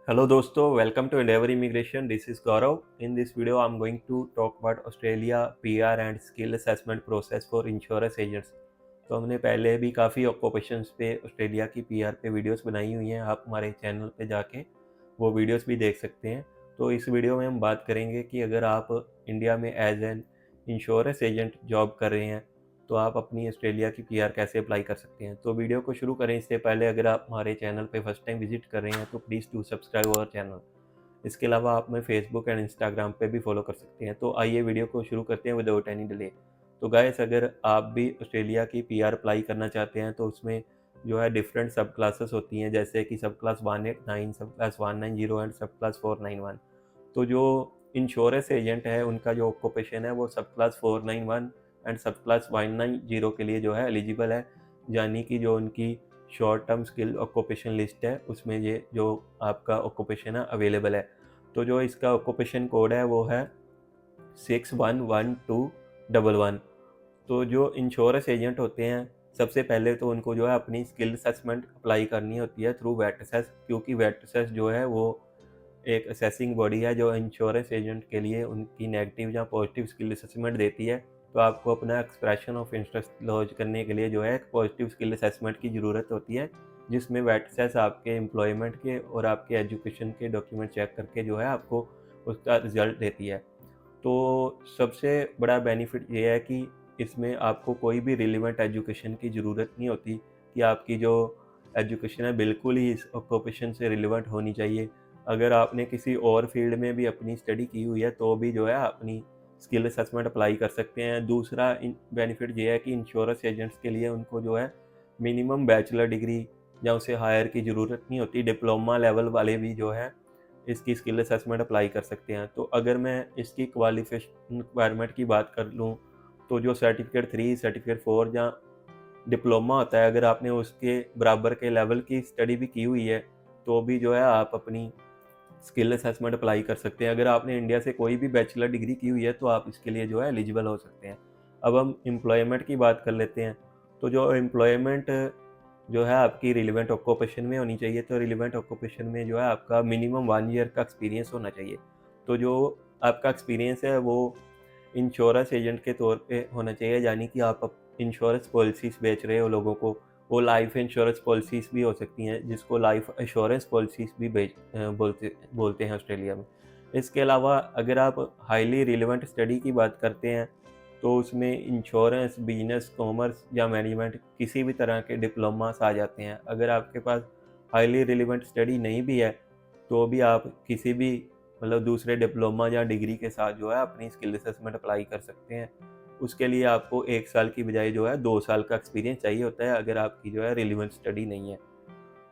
Hello दोस्तों, welcome to Endeavour Immigration. This is Gaurav. In this video, I'm going to talk about Australia PR and skill assessment process for insurance agents. तो हमने पहले भी काफ़ी occupations पे Australia की PR पे videos बनाई हुई हैं। आप हमारे चैनल पे जाके वो वीडियोस भी देख सकते हैं। तो इस वीडियो में हम बात करेंगे कि अगर आप इंडिया में as an insurance agent job कर रहे हैं तो आप अपनी ऑस्ट्रेलिया की पीआर कैसे अप्लाई कर सकते हैं। तो वीडियो को शुरू करें इससे पहले अगर आप हमारे चैनल पे फर्स्ट टाइम विजिट कर रहे हैं तो please do subscribe our channel. इसके अलावा आप हमें फेसबुक एंड इंस्टाग्राम पे भी फॉलो कर सकते हैं। तो आइए वीडियो को शुरू करते हैं विदाउट एनी डिले। तो गाइस, अगर आप भी ऑस्ट्रेलिया की पीआर अप्लाई करना चाहते हैं तो उसमें जो है डिफरेंट सब क्लासेस होती हैं, जैसे कि सब क्लास 189, सब क्लास 190 एंड सब क्लास 491। तो जो इंश्योरेंस एजेंट है उनका जो ऑक्यूपेशन है वो सब क्लास 491 एंड सब क्लास 190 के लिए जो है एलिजिबल है, यानी कि जो उनकी short term skill occupation list है उसमें ये जो आपका ऑक्यूपेशन है अवेलेबल है। तो जो इसका ऑक्यूपेशन कोड है वो है 611211। तो जो इंश्योरेंस एजेंट होते हैं सबसे पहले तो उनको जो है अपनी स्किल असेसमेंट अप्लाई करनी होती है थ्रू वेट असेस, क्योंकि वेट असेस जो है वो एक असेसिंग बॉडी है जो इंश्योरेंस एजेंट के लिए उनकी नेगेटिव या पॉजिटिव स्किल असेसमेंट देती है। तो आपको अपना एक्सप्रेशन ऑफ इंटरेस्ट लॉन्च करने के लिए जो है एक पॉजिटिव स्किल असेसमेंट की ज़रूरत होती है, जिसमें वेट असेस आपके एम्प्लॉयमेंट के और आपके एजुकेशन के डॉक्यूमेंट चेक करके जो है आपको उसका रिजल्ट देती है। तो सबसे बड़ा बेनिफिट ये है कि इसमें आपको कोई भी रिलेवेंट एजुकेशन की ज़रूरत नहीं होती कि आपकी जो एजुकेशन है बिल्कुल ही इस ऑक्यूपेशन से रिलेवेंट होनी चाहिए। अगर आपने किसी और फील्ड में भी अपनी स्टडी की हुई है तो भी जो है अपनी स्किल असेसमेंट अप्लाई कर सकते हैं। दूसरा बेनिफिट ये है कि इंश्योरेंस एजेंट्स के लिए उनको जो है मिनिमम बैचलर डिग्री या उसे हायर की ज़रूरत नहीं होती, डिप्लोमा लेवल वाले भी जो है इसकी स्किल असेसमेंट अप्लाई कर सकते हैं। तो अगर मैं इसकी क्वालिफिकेशन रिक्वायरमेंट की बात कर लूँ तो जो सर्टिफिकेट 3, सर्टिफिकेट 4 या डिप्लोमा होता है, अगर आपने उसके बराबर के लेवल की स्टडी भी की हुई है तो भी जो है आप अपनी स्किल असेसमेंट अप्लाई कर सकते हैं। अगर आपने इंडिया से कोई भी बैचलर डिग्री की हुई है तो आप इसके लिए जो है एलिजिबल हो सकते हैं। अब हम एम्प्लॉयमेंट की बात कर लेते हैं। तो जो एम्प्लॉयमेंट जो है आपकी रिलेवेंट ऑक्यूपेशन में होनी चाहिए। तो रिलेवेंट ऑक्यूपेशन में जो है आपका मिनिमम 1 ईयर का एक्सपीरियंस होना चाहिए। तो जो आपका एक्सपीरियंस है वो इंश्योरेंस एजेंट के तौर पे होना चाहिए, यानी कि आप इंश्योरेंस पॉलिसीज़ बेच रहे हो लोगों को। वो लाइफ इंश्योरेंस पॉलिसीज़ भी हो सकती हैं, जिसको लाइफ एश्योरेंस पॉलिसीज़ भी बोलते बोलते हैं ऑस्ट्रेलिया में। इसके अलावा अगर आप हाईली रिलेवेंट स्टडी की बात करते हैं तो उसमें इंश्योरेंस, बिजनेस, कॉमर्स या मैनेजमेंट किसी भी तरह के डिप्लोमास आ जाते हैं। अगर आपके पास हाईली रिलेवेंट स्टडी नहीं भी है तो भी आप किसी भी मतलब दूसरे डिप्लोमा या डिग्री के साथ जो है अपनी स्किल असेसमेंट अप्लाई कर सकते हैं। उसके लिए आपको 1 साल की बजाय जो है 2 साल का एक्सपीरियंस चाहिए होता है, अगर आपकी जो है रिलेवेंट स्टडी नहीं है।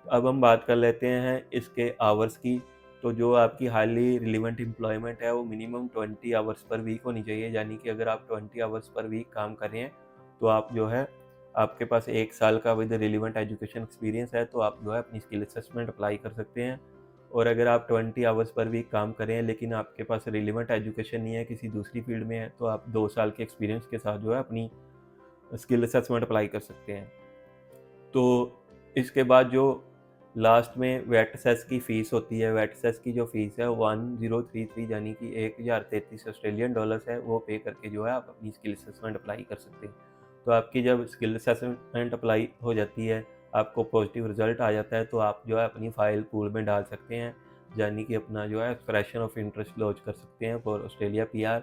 अब हम बात कर लेते हैं इसके आवर्स की। तो जो आपकी हाईली रिलेवेंट एम्प्लॉयमेंट है वो मिनिमम 20 आवर्स पर वीक होनी चाहिए, यानी कि अगर आप 20 आवर्स पर वीक काम कर रहे हैं तो आप जो है आपके पास 1 साल का विद रिलेवेंट एजुकेशन एक्सपीरियंस है तो आप जो है अपनी स्किल असेसमेंट अप्लाई कर सकते हैं। और अगर आप 20 आवर्स पर वीक काम कर रहे हैं लेकिन आपके पास रिलेवेंट एजुकेशन नहीं है, किसी दूसरी फील्ड में है, तो आप 2 साल के एक्सपीरियंस के साथ जो है अपनी स्किल असेसमेंट अप्लाई कर सकते हैं। तो इसके बाद जो लास्ट में वेट सेस की फ़ीस होती है, वेट सेस की जो फ़ीस है 1033 यानी कि 1033 ऑस्ट्रेलियन डॉलर्स है, वो पे करके जो है आप अपनी स्किल असेसमेंट अप्लाई कर सकते हैं। तो आपकी जब स्किल असेसमेंट अप्लाई हो जाती है, आपको पॉजिटिव रिजल्ट आ जाता है तो आप जो है अपनी फ़ाइल पूल में डाल सकते हैं, यानी कि अपना जो है एक्सप्रेशन ऑफ इंटरेस्ट लॉन्च कर सकते हैं फॉर ऑस्ट्रेलिया पीआर।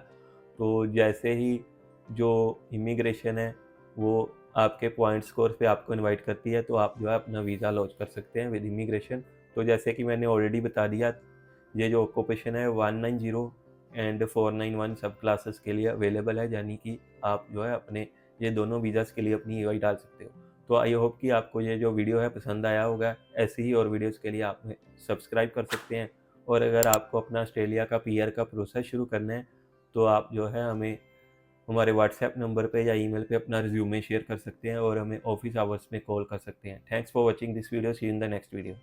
तो जैसे ही जो इमिग्रेशन है वो आपके पॉइंट स्कोर पे आपको इनवाइट करती है तो आप जो है अपना वीज़ा लॉन्च कर सकते हैं विद इमिग्रेशन। तो जैसे कि मैंने ऑलरेडी बता दिया, ये जो ऑक्यूपेशन है 190 एंड 491 सब क्लासेस के लिए अवेलेबल है, यानी कि आप जो है अपने ये दोनों वीज़ाज़ के लिए अपनी ईवाई डाल सकते हो। तो आई होप कि आपको ये जो वीडियो है पसंद आया होगा। ऐसी ही और वीडियोज़ के लिए आप सब्सक्राइब कर सकते हैं। और अगर आपको अपना ऑस्ट्रेलिया का पीआर का प्रोसेस शुरू करना है तो आप जो है हमें हमारे व्हाट्सएप नंबर पे या ईमेल पे अपना रिज्यूमे शेयर कर सकते हैं और हमें ऑफिस आवर्स में कॉल कर सकते हैं। Thanks for watching this video, see you in the next video.